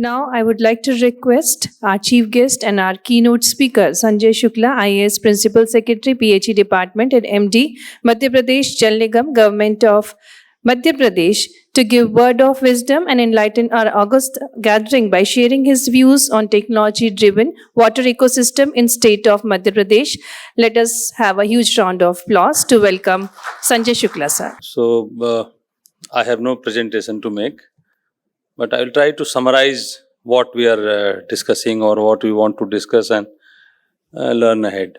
Now, I would like to request our chief guest and our keynote speaker, Sanjay Shukla, IAS Principal Secretary, PHE Department at MD, Madhya Pradesh Jal Nigam, Government of Madhya Pradesh, to give word of wisdom and enlighten our august gathering by sharing his views on technology-driven water ecosystem in state of Madhya Pradesh. Let us have a huge round of applause to welcome Sanjay Shukla, sir. So, I have no presentation to make, but I will try to summarize what we are discussing or what we want to discuss and learn ahead.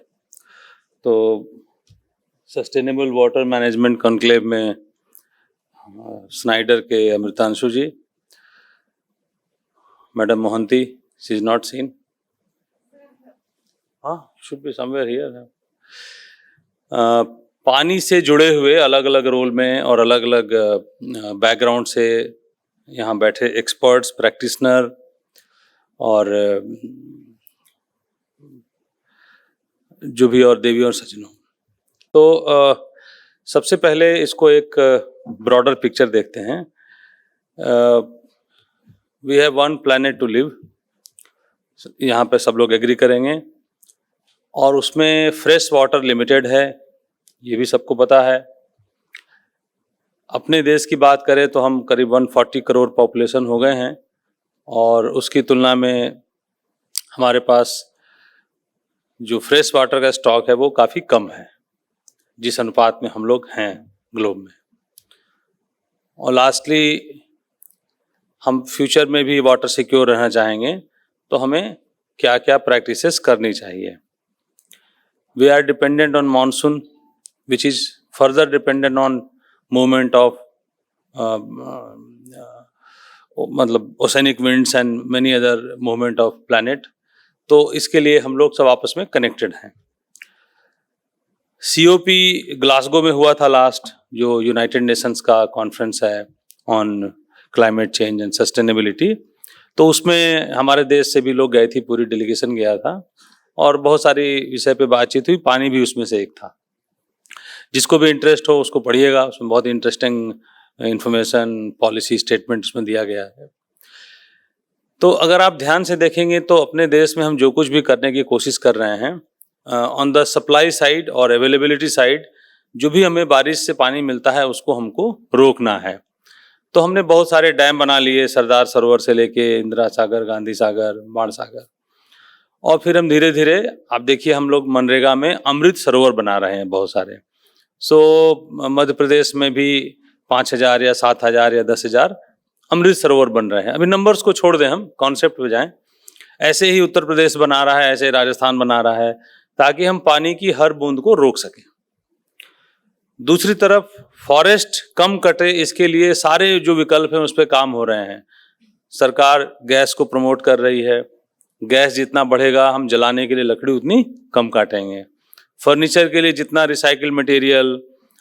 तो sustainable water management conclave में Schneider के Amritanshu ji, madam Mohanty, she is not seen, should be somewhere here. पानी से जुड़े हुए अलग अलग role में और अलग अलग बैकग्राउंड से यहाँ बैठे एक्सपर्ट्स, प्रैक्टिशनर और जो भी और देवी और सज्जनों, तो सबसे पहले इसको एक ब्रॉडर पिक्चर देखते हैं। We have one planet to live, यहाँ पे सब लोग एग्री करेंगे, और उसमें फ्रेश वाटर लिमिटेड है, ये भी सबको पता है। अपने देश की बात करें तो हम करीब 140 करोड़ पॉपुलेशन हो गए हैं, और उसकी तुलना में हमारे पास जो फ्रेश वाटर का स्टॉक है वो काफ़ी कम है, जिस अनुपात में हम लोग हैं ग्लोब में। और लास्टली, हम फ्यूचर में भी वाटर सिक्योर रहना चाहेंगे तो हमें क्या क्या प्रैक्टिसेस करनी चाहिए। We are dependent on monsoon, which is further dependent on movement of मतलब oceanic winds and many other movement of planet. तो इसके लिए हम लोग सब आपस में कनेक्टेड हैं। COP ग्लासगो में हुआ था लास्ट, जो यूनाइटेड नेशंस का कॉन्फ्रेंस है on climate change and sustainability. तो उसमें हमारे देश से भी लोग गए थे, पूरी डेलीगेशन गया था, और बहुत सारी विषय पे बातचीत हुई। पानी भी उसमें से एक था। जिसको भी इंटरेस्ट हो उसको पढ़िएगा, उसमें बहुत इंटरेस्टिंग इंफॉर्मेशन, पॉलिसी स्टेटमेंट उसमें दिया गया है। तो अगर आप ध्यान से देखेंगे तो अपने देश में हम जो कुछ भी करने की कोशिश कर रहे हैं, ऑन द सप्लाई साइड और अवेलेबिलिटी साइड, जो भी हमें बारिश से पानी मिलता है उसको हमको रोकना है। तो हमने बहुत सारे डैम बना लिए, सरदार सरोवर से लेके इंदिरा सागर, गांधी सागर, बाण सागर, और फिर हम धीरे धीरे, आप देखिए हम लोग मनरेगा में अमृत सरोवर बना रहे हैं बहुत सारे। मध्य प्रदेश में भी 5,000 या 7,000 या 10,000 अमृत सरोवर बन रहे हैं। अभी नंबर्स को छोड़ दें, हम कॉन्सेप्ट पे जाएं। ऐसे ही उत्तर प्रदेश बना रहा है, ऐसे राजस्थान बना रहा है, ताकि हम पानी की हर बूंद को रोक सकें। दूसरी तरफ फॉरेस्ट कम कटे, इसके लिए सारे जो विकल्प हैं उस पर काम हो रहे हैं। सरकार गैस को प्रमोट कर रही है। गैस जितना बढ़ेगा, हम जलाने के लिए लकड़ी उतनी कम काटेंगे। फर्नीचर के लिए जितना रिसाइकिल मटेरियल,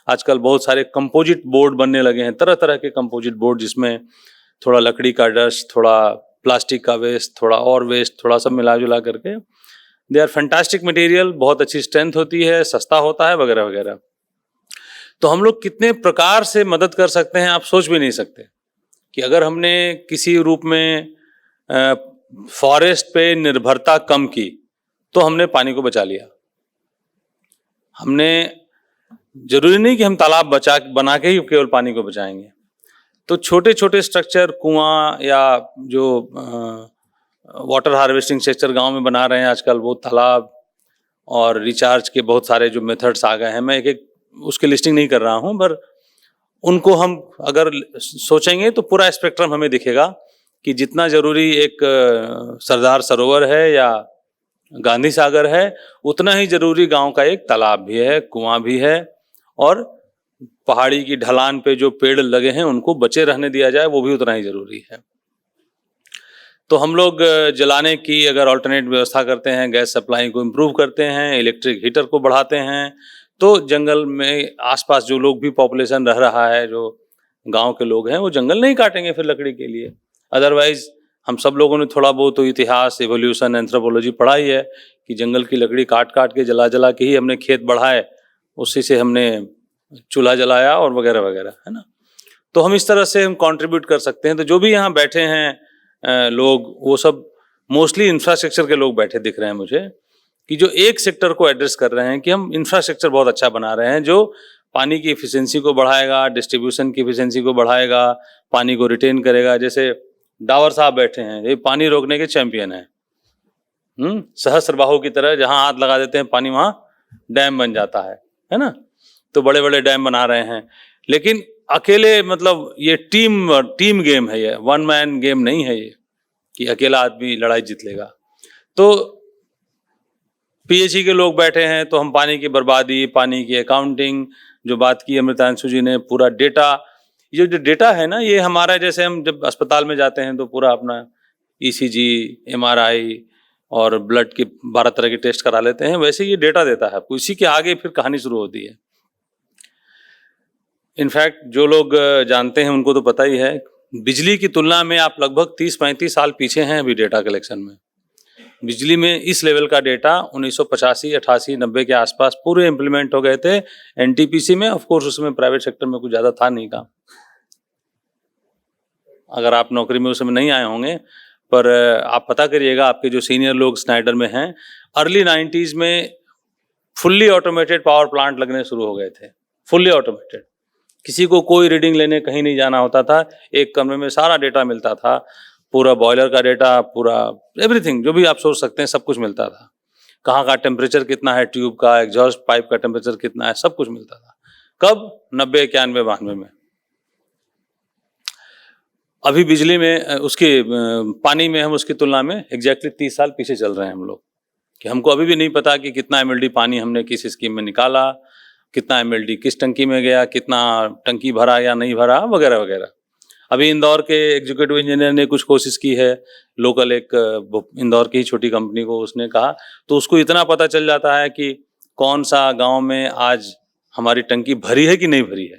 आजकल बहुत सारे कंपोजिट बोर्ड बनने लगे हैं, तरह तरह के कंपोजिट बोर्ड, जिसमें थोड़ा लकड़ी का डस्ट, थोड़ा प्लास्टिक का वेस्ट, थोड़ा और वेस्ट, थोड़ा सब मिला जुला करके, दे आर फैंटास्टिक मटेरियल, बहुत अच्छी स्ट्रेंथ होती है, सस्ता होता है, वगैरह वगैरह। तो हम लोग कितने प्रकार से मदद कर सकते हैं, आप सोच भी नहीं सकते। कि अगर हमने किसी रूप में फॉरेस्ट पे निर्भरता कम की तो हमने पानी को बचा लिया। हमने, जरूरी नहीं कि हम तालाब बना के ही केवल पानी को बचाएंगे। तो छोटे छोटे स्ट्रक्चर, कुआं या जो वाटर हार्वेस्टिंग स्ट्रक्चर गांव में बना रहे हैं आजकल, वो तालाब और रिचार्ज के बहुत सारे जो मेथड्स आ गए हैं, मैं एक एक उसकी लिस्टिंग नहीं कर रहा हूं, पर उनको हम अगर सोचेंगे तो पूरा स्पेक्ट्रम हमें दिखेगा कि जितना जरूरी एक सरदार सरोवर है या गांधी सागर है, उतना ही जरूरी गांव का एक तालाब भी है, कुआं भी है, और पहाड़ी की ढलान पे जो पेड़ लगे हैं उनको बचे रहने दिया जाए, वो भी उतना ही जरूरी है। तो हम लोग जलाने की अगर अल्टरनेट व्यवस्था करते हैं, गैस सप्लाई को इम्प्रूव करते हैं, इलेक्ट्रिक हीटर को बढ़ाते हैं, तो जंगल में आसपास जो लोग भी पॉपुलेशन रह रहा है, जो गांव के लोग हैं, वो जंगल नहीं काटेंगे फिर लकड़ी के लिए। अदरवाइज हम सब लोगों ने थोड़ा बहुत तो इतिहास, एवोल्यूशन, एंथ्रोपोलॉजी पढ़ा ही है कि जंगल की लकड़ी काट काट के, जला जला के ही हमने खेत बढ़ाए, उसी से हमने चूल्हा जलाया और वगैरह वगैरह, है ना। तो हम इस तरह से हम कंट्रीब्यूट कर सकते हैं। तो जो भी यहाँ बैठे हैं, लोग, वो सब मोस्टली इंफ्रास्ट्रक्चर के लोग बैठे दिख रहे हैं मुझे, कि जो एक सेक्टर को एड्रेस कर रहे हैं कि हम इंफ्रास्ट्रक्चर बहुत अच्छा बना रहे हैं जो पानी की एफिशिएंसी को बढ़ाएगा, डिस्ट्रीब्यूशन की एफिशिएंसी को बढ़ाएगा, पानी को रिटेन करेगा। जैसे डावर साहब बैठे हैं, ये पानी रोकने के चैंपियन हैं। सहस्त्रबाहु की तरह जहां हाथ लगा देते हैं पानी वहां डैम बन जाता है ना। तो बड़े बड़े डैम बना रहे हैं, लेकिन अकेले मतलब ये टीम गेम है, ये वन मैन गेम नहीं है ये कि अकेला आदमी लड़ाई जीत लेगा। तो पीएचई के लोग बैठे हैं, तो हम पानी की बर्बादी, पानी की अकाउंटिंग, जो बात की अमृतांशु जी ने, पूरा डेटा, ये जो डेटा है ना, ये हमारा, जैसे हम जब अस्पताल में जाते हैं तो पूरा अपना ईसीजी, एमआरआई और ब्लड की 12 तरह के टेस्ट करा लेते हैं, वैसे ये डेटा देता है आपको। इसी के आगे फिर कहानी शुरू होती है। इनफैक्ट जो लोग जानते हैं उनको तो पता ही है, बिजली की तुलना में आप लगभग 30-35 साल पीछे हैं अभी डेटा कलेक्शन में। बिजली में इस लेवल का डेटा 1985, 88, 90 के आसपास पूरे इम्प्लीमेंट हो गए थे एनटीपीसी में। ऑफ कोर्स उसमें प्राइवेट सेक्टर में कुछ ज़्यादा था नहीं काम, अगर आप नौकरी में उस समय नहीं आए होंगे, पर आप पता करिएगा, आपके जो सीनियर लोग स्नाइडर में हैं, अर्ली 90s में फुल्ली ऑटोमेटेड पावर प्लांट लगने शुरू हो गए थे, फुल्ली ऑटोमेटेड। किसी को कोई रीडिंग लेने कहीं नहीं जाना होता था, एक कमरे में सारा डेटा मिलता था, पूरा बॉयलर का डेटा, पूरा एवरीथिंग जो भी आप सोच सकते हैं सब कुछ मिलता था। कहाँ का टेम्परेचर कितना है, ट्यूब का, एग्जॉस्ट पाइप का टेम्परेचर कितना है, सब कुछ मिलता था। कब? 90, 91, 92 में। अभी बिजली में उसके पानी में हम उसकी तुलना में एग्जैक्टली 30 साल पीछे चल रहे हैं हम लोग, कि हमको अभी भी नहीं पता कि कितना एमएलडी पानी हमने किस स्कीम में निकाला, कितना एमएलडी किस टंकी में गया, कितना टंकी भरा या नहीं भरा, वगैरह वगैरह। अभी इंदौर के एग्जीक्यूटिव इंजीनियर ने कुछ कोशिश की है, लोकल एक इंदौर की ही छोटी कंपनी को उसने कहा, तो उसको इतना पता चल जाता है कि कौन सा गांव में आज हमारी टंकी भरी है कि नहीं भरी है,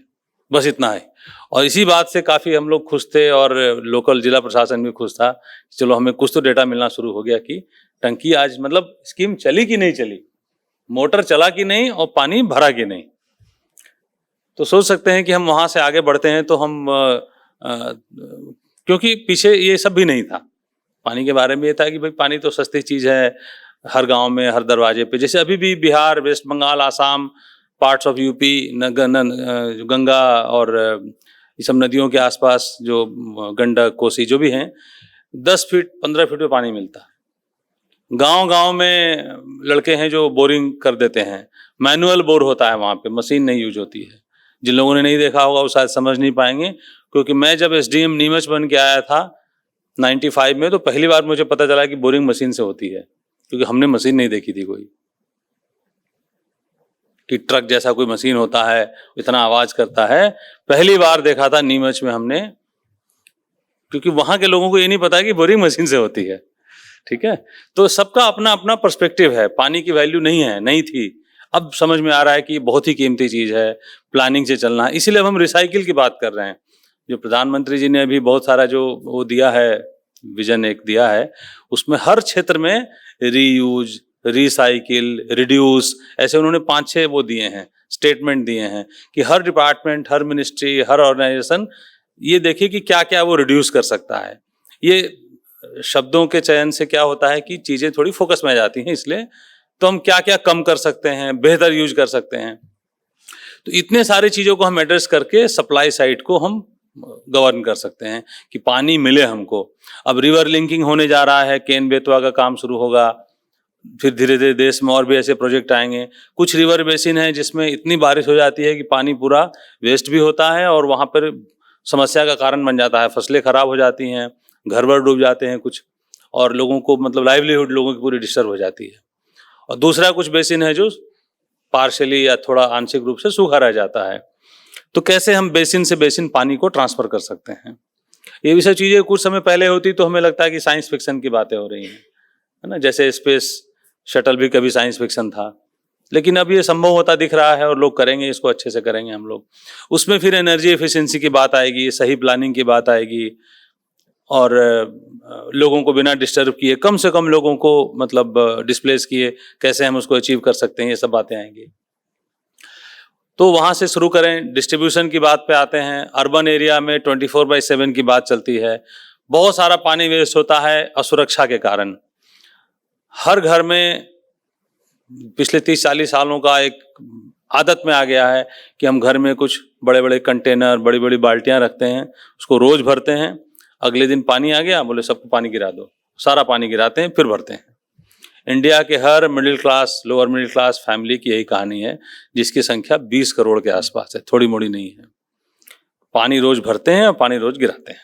बस इतना है। और इसी बात से काफ़ी हम लोग खुश थे और लोकल जिला प्रशासन भी खुश था, चलो हमें कुछ तो डेटा मिलना शुरू हो गया कि टंकी आज मतलब स्कीम चली कि नहीं चली, मोटर चला कि नहीं और पानी भरा कि नहीं। तो सोच सकते हैं कि हम वहाँ से आगे बढ़ते हैं तो हम क्योंकि पीछे ये सब भी नहीं था, पानी के बारे में ये था कि भाई पानी तो सस्ती चीज़ है, हर गांव में, हर दरवाजे पे। जैसे अभी भी Bihar, West Bengal, Assam, parts of UP, Ganga और ये सब नदियों के आसपास जो गंडक, कोसी जो भी हैं, 10 फीट 15 फीट में पानी मिलता है। गांव-गांव में लड़के हैं जो बोरिंग कर देते हैं, मैनुअल बोर होता है वहाँ पे, मशीन नहीं यूज होती है। जिन लोगों ने नहीं देखा होगा वो शायद समझ नहीं पाएंगे, क्योंकि मैं जब एसडीएम नीमच बन के आया था 95 में, तो पहली बार मुझे पता चला कि बोरिंग मशीन से होती है, क्योंकि हमने मशीन नहीं देखी थी कोई, कि ट्रक जैसा कोई मशीन होता है, इतना आवाज करता है। पहली बार देखा था नीमच में हमने, क्योंकि वहां के लोगों को ये नहीं पता कि बोरिंग मशीन से होती है। ठीक है, तो सबका अपना अपना पर्सपेक्टिव है। पानी की वैल्यू नहीं थी, अब समझ में आ रहा है कि बहुत ही कीमती चीज है, प्लानिंग से चलना है। इसीलिए अब हम रिसाइकिल की बात कर रहे हैं। जो प्रधानमंत्री जी ने अभी बहुत सारा जो वो दिया है, विजन एक दिया है, उसमें हर क्षेत्र में रीयूज, रिसाइकिल, रिड्यूस, ऐसे उन्होंने 5-6 वो दिए हैं, स्टेटमेंट दिए हैं कि हर डिपार्टमेंट, हर मिनिस्ट्री, हर ऑर्गेनाइजेशन ये देखिए कि क्या क्या वो रिड्यूस कर सकता है। ये शब्दों के चयन से क्या होता है कि चीजें थोड़ी फोकस में आ जाती हैं, इसलिए तो हम क्या क्या कम कर सकते हैं, बेहतर यूज कर सकते हैं। तो इतने सारी चीजों को हम एड्रेस करके सप्लाई साइड को हम गवर्न कर सकते हैं कि पानी मिले हमको। अब रिवर लिंकिंग होने जा रहा है, केन बेतवा का काम शुरू होगा, फिर धीरे धीरे देश में और भी ऐसे प्रोजेक्ट आएंगे। कुछ रिवर बेसिन है जिसमें इतनी बारिश हो जाती है कि पानी पूरा वेस्ट भी होता है और वहाँ पर समस्या का कारण बन जाता है, फसलें खराब हो जाती हैं, घर वर डूब जाते हैं कुछ, और लोगों को मतलब लाइवलीहुड लोगों की पूरी डिस्टर्ब हो जाती है। और दूसरा कुछ बेसिन है जो पार्शली या थोड़ा आंशिक रूप से सूखा रह जाता है। तो कैसे हम बेसिन से बेसिन पानी को ट्रांसफर कर सकते हैं, ये भी सब चीज़ें कुछ समय पहले होती तो हमें लगता है कि साइंस फिक्शन की बातें हो रही हैं, है ना। जैसे स्पेस शटल भी कभी साइंस फिक्शन था, लेकिन अब ये संभव होता दिख रहा है और लोग करेंगे, इसको अच्छे से करेंगे हम लोग। उसमें फिर एनर्जी एफिशिएंसी की बात आएगी, सही प्लानिंग की बात आएगी, और लोगों को बिना डिस्टर्ब किए, कम से कम लोगों को मतलब डिस्प्लेस किए कैसे हम उसको अचीव कर सकते हैं, ये सब बातें आएंगी। तो वहाँ से शुरू करें, डिस्ट्रीब्यूशन की बात पे आते हैं। अर्बन एरिया में 24/7 की बात चलती है, बहुत सारा पानी वेस्ट होता है असुरक्षा के कारण। हर घर में पिछले 30-40 सालों का एक आदत में आ गया है कि हम घर में कुछ बड़े बड़े कंटेनर, बड़ी बड़ी बाल्टियां रखते हैं, उसको रोज भरते हैं। अगले दिन पानी आ गया, बोले सबको पानी गिरा दो, सारा पानी गिराते हैं, फिर भरते हैं। इंडिया के हर middle class, lower middle class family की यही कहानी है, जिसकी संख्या 20 करोड़ के आसपास है, थोड़ी मोड़ी नहीं है। पानी रोज भरते हैं और पानी रोज गिराते हैं,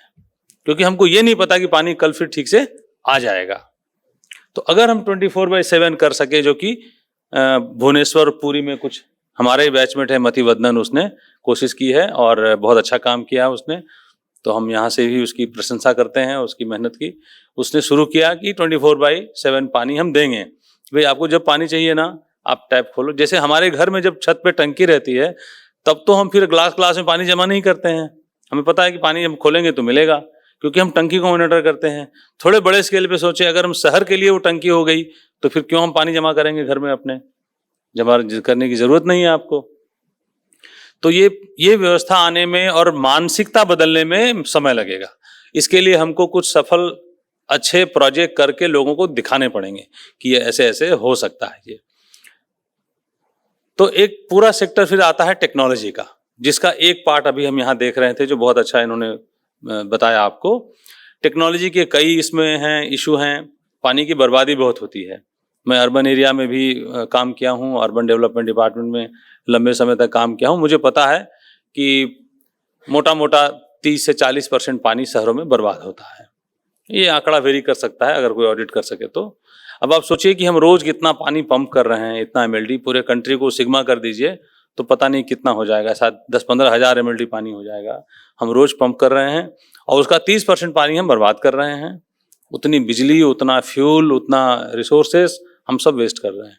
क्योंकि हमको ये नहीं पता कि पानी कल फिर ठीक से आ जाएगा। तो अगर हम 24/7 कर सके, जो कि भुवनेश्वर पुरी में कुछ हमारे ही बैचमेट है मति वदनन, उसने कोशिश की है और बहुत अच्छा काम किया है उसने, तो हम यहाँ से भी उसकी प्रशंसा करते हैं, उसकी मेहनत की। उसने शुरू किया कि 24/7 पानी हम देंगे। भाई आपको जब पानी चाहिए ना, आप टैप खोलो। जैसे हमारे घर में जब छत पे टंकी रहती है, तब तो हम फिर ग्लास में पानी जमा नहीं करते हैं, हमें पता है कि पानी हम खोलेंगे तो मिलेगा, क्योंकि हम टंकी को मॉनिटर करते हैं। थोड़े बड़े स्केल पे सोचे, अगर हम शहर के लिए वो टंकी हो गई तो फिर क्यों हम पानी जमा करेंगे घर में अपने? जमा करने की जरूरत नहीं है आपको। तो ये व्यवस्था आने में और मानसिकता बदलने में समय लगेगा। इसके लिए हमको कुछ सफल अच्छे प्रोजेक्ट करके लोगों को दिखाने पड़ेंगे कि ये ऐसे ऐसे हो सकता है। ये तो एक पूरा सेक्टर फिर आता है टेक्नोलॉजी का, जिसका एक पार्ट अभी हम यहाँ देख रहे थे, जो बहुत अच्छा इन्होंने बताया आपको। टेक्नोलॉजी के कई इसमें हैं इशू हैं। पानी की बर्बादी बहुत होती है। मैं अर्बन एरिया में भी काम किया हूँ, अर्बन डेवलपमेंट डिपार्टमेंट में लंबे समय तक काम किया हूँ। मुझे पता है कि मोटा मोटा 30 से 40% पानी शहरों में बर्बाद होता है। ये आंकड़ा वेरी कर सकता है अगर कोई ऑडिट कर सके तो। अब आप सोचिए कि हम रोज कितना पानी पंप कर रहे हैं, इतना MLD, पूरे कंट्री को सिग्मा कर दीजिए तो पता नहीं कितना हो जाएगा, शायद 10-15 हज़ार MLD पानी हो जाएगा। हम रोज पंप कर रहे हैं और उसका 30% पानी हम बर्बाद कर रहे हैं। उतनी बिजली, उतना फ्यूल, उतना रिसोर्सेस हम सब वेस्ट कर रहे हैं।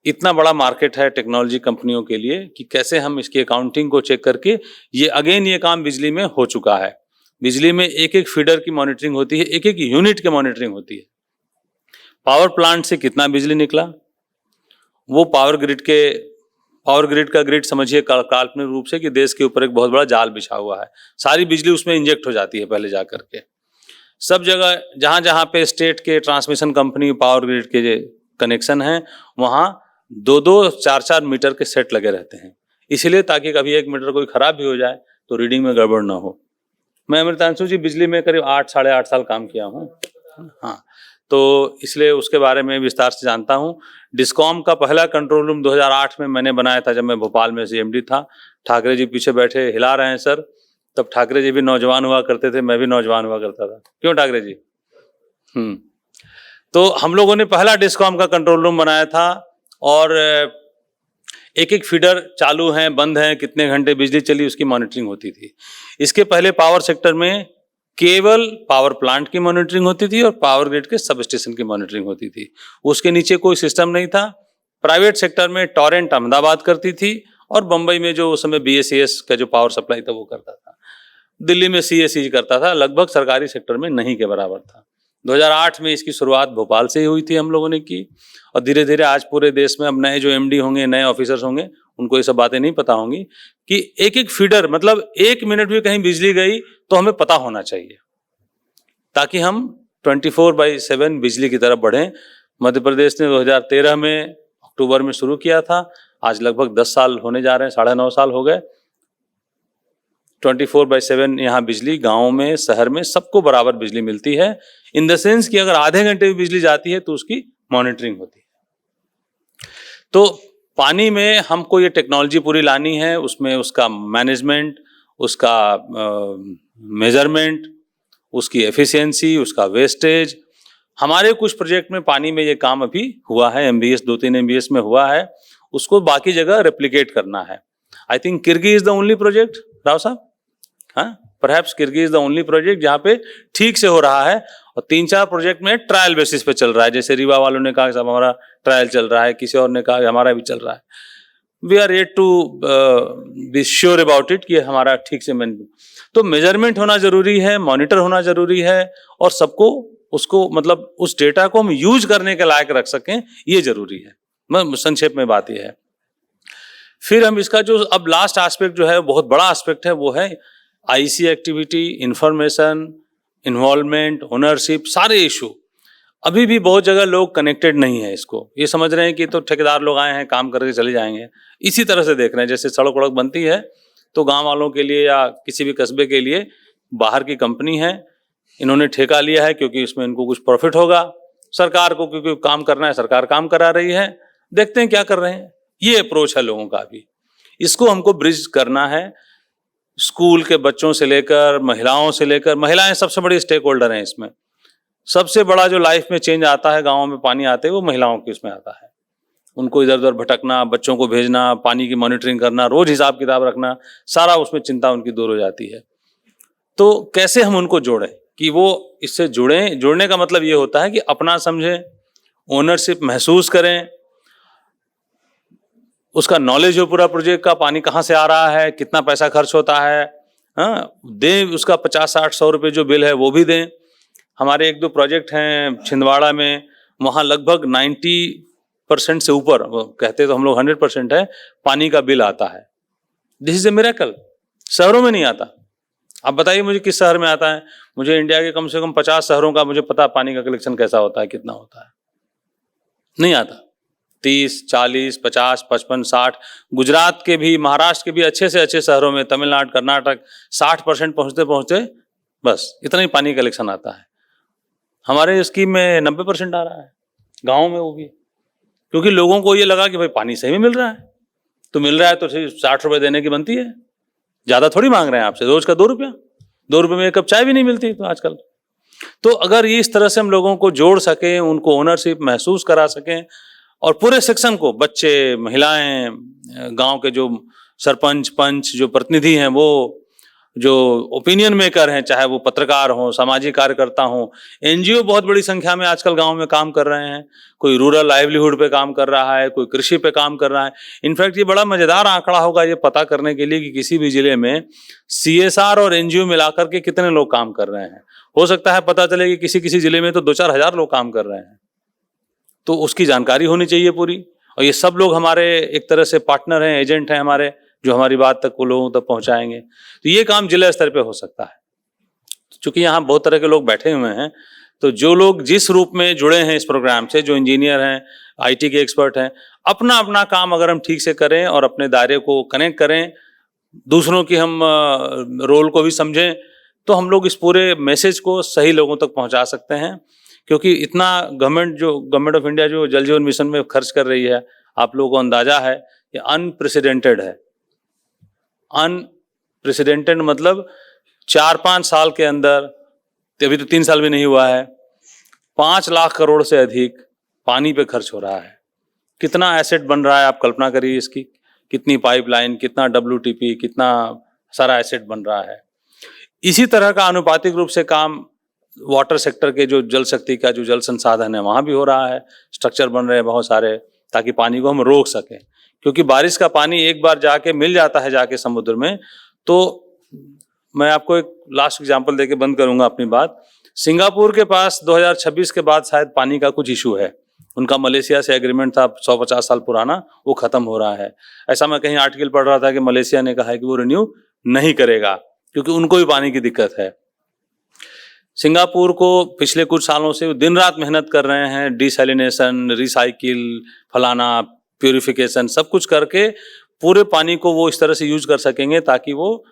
इतना बड़ा मार्केट है टेक्नोलॉजी कंपनियों के लिए कि कैसे हम इसकी अकाउंटिंग को चेक करके, ये काम बिजली में हो चुका है। बिजली में एक एक फीडर की मॉनिटरिंग होती है, एक एक यूनिट की मॉनिटरिंग होती है। पावर प्लांट से कितना बिजली निकला, वो पावर ग्रिड का ग्रिड समझिए काल्पनिक रूप से कि देश के ऊपर एक बहुत बड़ा जाल बिछा हुआ है। सारी बिजली उसमें इंजेक्ट हो जाती है पहले जा करके। सब जगह जहां जहां पे स्टेट के ट्रांसमिशन कंपनी पावर ग्रिड के कनेक्शन हैं, वहां 2-2, 4-4 मीटर के सेट लगे रहते हैं, इसलिए ताकि कभी एक मीटर कोई खराब भी हो जाए तो रीडिंग में गड़बड़ ना हो। मैं अमृतांशु जी बिजली में करीब 8-8.5 साल काम किया हूँ, हाँ, तो इसलिए उसके बारे में विस्तार से जानता हूँ। डिस्कॉम का पहला कंट्रोल रूम 2008 में मैंने बनाया था, जब मैं भोपाल में CMD था। ठाकरे जी पीछे बैठे हिला रहे हैं सर, तब ठाकरे जी भी नौजवान हुआ करते थे, मैं भी नौजवान हुआ करता था, क्यों ठाकरे जी? तो हम लोगों ने पहला डिस्कॉम का कंट्रोल रूम बनाया था और एक एक फीडर चालू हैं, बंद हैं, कितने घंटे बिजली चली, उसकी मॉनिटरिंग होती थी। इसके पहले पावर सेक्टर में केवल पावर प्लांट की मॉनिटरिंग होती थी और पावर ग्रिड के सब स्टेशन की मॉनिटरिंग होती थी। उसके नीचे कोई सिस्टम नहीं था। प्राइवेट सेक्टर में टॉरेंट अहमदाबाद करती थी और बंबई में जो उस समय BSES का जो पावर सप्लाई था वो करता था। दिल्ली में CSE करता था, लगभग सरकारी सेक्टर में नहीं के बराबर था। 2008 में इसकी शुरुआत भोपाल से ही हुई थी, हम लोगों ने की, और धीरे धीरे आज पूरे देश में अब नए जो MD होंगे, नए ऑफिसर्स होंगे, उनको ये सब बातें नहीं पता होंगी कि एक एक फीडर, मतलब 1 मिनट भी कहीं बिजली गई तो हमें पता होना चाहिए, ताकि हम 24/7 बिजली की तरफ बढ़ें। मध्य प्रदेश ने 2013 में अक्टूबर में शुरू किया था, आज लगभग 10 साल होने जा रहे हैं, 9.5 साल हो गए। 24/7 यहाँ बिजली गाँव में, शहर में सबको बराबर बिजली मिलती है। इन द सेंस कि अगर आधे घंटे भी बिजली जाती है तो उसकी मॉनिटरिंग होती है। तो पानी में हमको ये टेक्नोलॉजी पूरी लानी है, उसमें उसका मैनेजमेंट, उसका मेजरमेंट, उसकी एफिशिएंसी, उसका वेस्टेज। हमारे कुछ प्रोजेक्ट में पानी में ये काम अभी हुआ है, MBS 2-3 MBS में हुआ है, उसको बाकी जगह रेप्लिकेट करना है। I think Kirgi is the only project, Rao साहब, हाँ, perhaps Kirgi is the only project जहाँ पे ठीक से हो रहा है, और 3-4 प्रोजेक्ट में ट्रायल बेसिस पे चल रहा है। जैसे रीवा वालों ने कहा सब हमारा ट्रायल चल रहा है, किसी और ने कहा हमारा भी चल रहा है। We are yet to be sure about it कि हमारा ठीक से तो मेजरमेंट होना जरूरी है, मॉनिटर होना जरूरी है, और सबको उसको मतलब उस डेटा को हम यूज करने के लायक रख सकें, ये जरूरी है। मैं संक्षेप में बात ये है। फिर हम इसका जो अब लास्ट एस्पेक्ट जो है, बहुत बड़ा एस्पेक्ट है, वो है IC activity, information, involvement, ownership, सारे इशू अभी भी बहुत जगह लोग कनेक्टेड नहीं है इसको। ये समझ रहे हैं कि तो ठेकेदार लोग आए हैं, काम करके चले जाएंगे। इसी तरह से देख रहे हैं जैसे सड़क वड़क बनती है तो गांव वालों के लिए या किसी भी कस्बे के लिए बाहर की कंपनी है, इन्होंने ठेका लिया है क्योंकि इसमें इनको कुछ प्रॉफिट होगा, सरकार को क्योंकि काम करना है, सरकार काम करा रही है, देखते हैं क्या कर रहे हैं। ये अप्रोच है लोगों का। अभी इसको हमको ब्रिज करना है, स्कूल के बच्चों से लेकर महिलाओं से लेकर, महिलाएं सबसे बड़ी स्टेक होल्डर हैं इसमें। सबसे बड़ा जो लाइफ में चेंज आता है गाँव में पानी आते हैं वो महिलाओं के उसमें आता है। उनको इधर उधर भटकना, बच्चों को भेजना, पानी की मॉनिटरिंग करना, रोज हिसाब किताब रखना, सारा उसमें चिंता उनकी दूर हो जाती है। तो कैसे हम उनको जोड़ें कि वो इससे जुड़ें? जुड़ने का मतलब ये होता है कि अपना समझें, ओनरशिप महसूस करें, उसका नॉलेज हो पूरा प्रोजेक्ट का, पानी कहाँ से आ रहा है, कितना पैसा खर्च होता है, हाँ दें उसका 50-60-100 रुपये जो बिल है वो भी दें। हमारे 1-2 प्रोजेक्ट हैं छिंदवाड़ा में, वहाँ लगभग 90% से ऊपर, कहते तो हम लोग 100% है, पानी का बिल आता है। This is a miracle. शहरों में नहीं आता। आप बताइए मुझे किस शहर में आता है? मुझे इंडिया के कम से कम 50 शहरों का मुझे पता पानी का कलेक्शन कैसा होता है, कितना होता है, नहीं आता। 30, 40, 50, 55, 60, गुजरात के भी, महाराष्ट्र के भी अच्छे से अच्छे शहरों में, तमिलनाडु, कर्नाटक 60% पहुंचते पहुंचते बस इतना ही पानी कलेक्शन आता है। हमारे स्कीम में 90% आ रहा है गाँव में, वो भी क्योंकि लोगों को ये लगा कि भाई पानी सही में मिल रहा है, तो मिल रहा है तो 60 रुपये देने की बनती है। ज्यादा थोड़ी मांग रहे हैं आपसे, रोज का 2 रुपया, 2 रुपये में एक कप चाय भी नहीं मिलती तो आजकल। तो अगर ये इस तरह से हम लोगों को जोड़ सकें, उनको ओनरशिप महसूस करा सकें, और पूरे सेक्शन को, बच्चे, महिलाएं, गांव के जो सरपंच, पंच, जो प्रतिनिधि हैं, वो जो ओपिनियन मेकर हैं, चाहे वो पत्रकार हों, सामाजिक कार्यकर्ता हों, एनजीओ बहुत बड़ी संख्या में आजकल गांव में काम कर रहे हैं। कोई रूरल लाइवलीहुड पे काम कर रहा है, कोई कृषि पे काम कर रहा है। इनफैक्ट ये बड़ा मजेदार आंकड़ा होगा ये पता करने के लिए कि किसी भी जिले में CSR और एनजीओ मिलाकर के कितने लोग काम कर रहे हैं। हो सकता है पता चले कि किसी किसी जिले में तो 2-4 हजार लोग काम कर रहे हैं, तो उसकी जानकारी होनी चाहिए पूरी। और ये सब लोग हमारे एक तरह से पार्टनर हैं, एजेंट हैं हमारे, जो हमारी बात तक को लोगों तक पहुंचाएंगे। तो ये काम जिला स्तर पे हो सकता है। चूंकि यहाँ बहुत तरह के लोग बैठे हुए हैं, तो जो लोग जिस रूप में जुड़े हैं इस प्रोग्राम से, जो इंजीनियर हैं, IT के एक्सपर्ट हैं, अपना अपना काम अगर हम ठीक से करें और अपने दायरे को कनेक्ट करें, दूसरों की हम रोल को भी समझें, तो हम लोग इस पूरे मैसेज को सही लोगों तक पहुंचा सकते हैं। क्योंकि इतना गवर्नमेंट ऑफ इंडिया जो जल जीवन मिशन में खर्च कर रही है, आप लोगों को अंदाजा है, ये अनप्रेसिडेंटेड है। अनप्रेसिडेंटेड मतलब 4-5 साल के अंदर, अभी तो 3 साल भी नहीं हुआ है, 5 लाख करोड़ से अधिक पानी पे खर्च हो रहा है। कितना एसेट बन रहा है आप कल्पना करिए इसकी, कितनी पाइपलाइन, कितना WTP, कितना सारा एसेट बन रहा है। इसी तरह का आनुपातिक रूप से काम वाटर सेक्टर के जो जल शक्ति का जो जल संसाधन है वहाँ भी हो रहा है। स्ट्रक्चर बन रहे हैं बहुत सारे, ताकि पानी को हम रोक सकें। क्योंकि बारिश का पानी एक बार जाके मिल जाता है जाके समुद्र में। तो मैं आपको एक लास्ट एग्जांपल देके बंद करूंगा अपनी बात। सिंगापुर के पास 2026 के बाद शायद पानी का कुछ इशू है। उनका मलेशिया से एग्रीमेंट था 150 साल पुराना, वो खत्म हो रहा है। ऐसा मैं कहीं आर्टिकल पढ़ रहा था कि मलेशिया ने कहा है कि वो रिन्यू नहीं करेगा क्योंकि उनको भी पानी की दिक्कत है। सिंगापुर को पिछले कुछ सालों से दिन रात मेहनत कर रहे हैं, डिसैलिनेशन, रिसाइकिल, फलाना, प्यूरिफिकेशन, सब कुछ करके पूरे पानी को वो इस तरह से यूज कर सकेंगे ताकि वो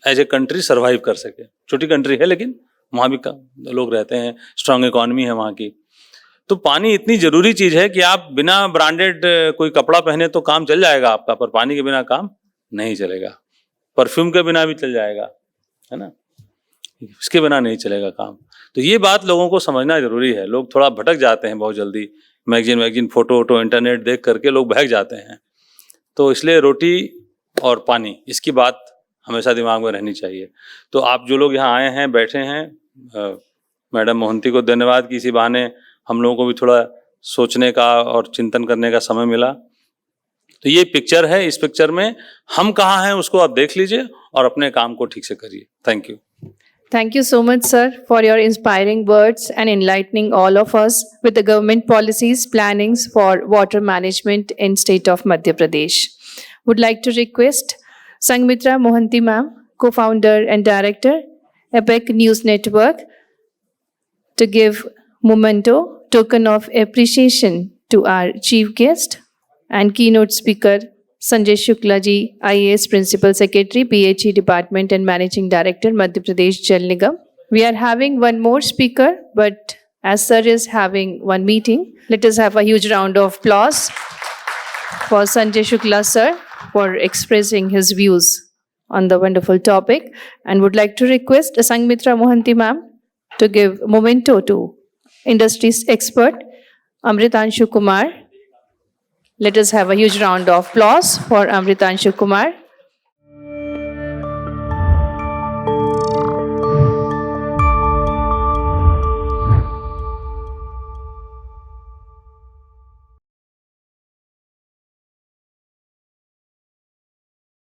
एज ए कंट्री सर्वाइव कर सके। छोटी कंट्री है लेकिन वहाँ भी लोग रहते हैं, स्ट्रांग इकोनॉमी है वहाँ की। तो पानी इतनी जरूरी चीज है कि आप बिना ब्रांडेड कोई कपड़ा पहने तो काम चल जाएगा आपका, पर पानी के बिना काम नहीं चलेगा। परफ्यूम के बिना भी चल जाएगा, है ना, इसके बिना नहीं चलेगा काम। तो ये बात लोगों को समझना जरूरी है। लोग थोड़ा भटक जाते हैं बहुत जल्दी, मैगजीन फोटो इंटरनेट देख करके लोग बहक जाते हैं। तो इसलिए रोटी और पानी, इसकी बात हमेशा दिमाग में रहनी चाहिए। तो आप जो लोग यहाँ आए हैं, बैठे हैं, मैडम मोहंती को धन्यवाद कि इसी बहाने हम लोगों को भी थोड़ा सोचने का और चिंतन करने का समय मिला। तो ये पिक्चर है, इस पिक्चर में हम कहाँ हैं उसको आप देख लीजिए और अपने काम को ठीक से करिए। Thank you. Thank you so much, sir, for your inspiring words and enlightening all of us with the government policies, plannings for water management in state of Madhya Pradesh. Would like to request Sanghmitra Mohanty ma'am, co-founder and director, Epic News Network, to give memento, token of appreciation to our chief guest and keynote speaker, Sanjay Shukla ji, IAS Principal Secretary, PHE Department and Managing Director, Madhya Pradesh Jal Nigam. We are having one more speaker, but as sir is having one meeting, let us have a huge round of applause for Sanjay Shukla sir for expressing his views on the wonderful topic, and would like to request Sangmitra Mohanty ma'am to give memento to industry's expert Amritanshu Kumar. Let us have a huge round of applause for Amritanshu Kumar.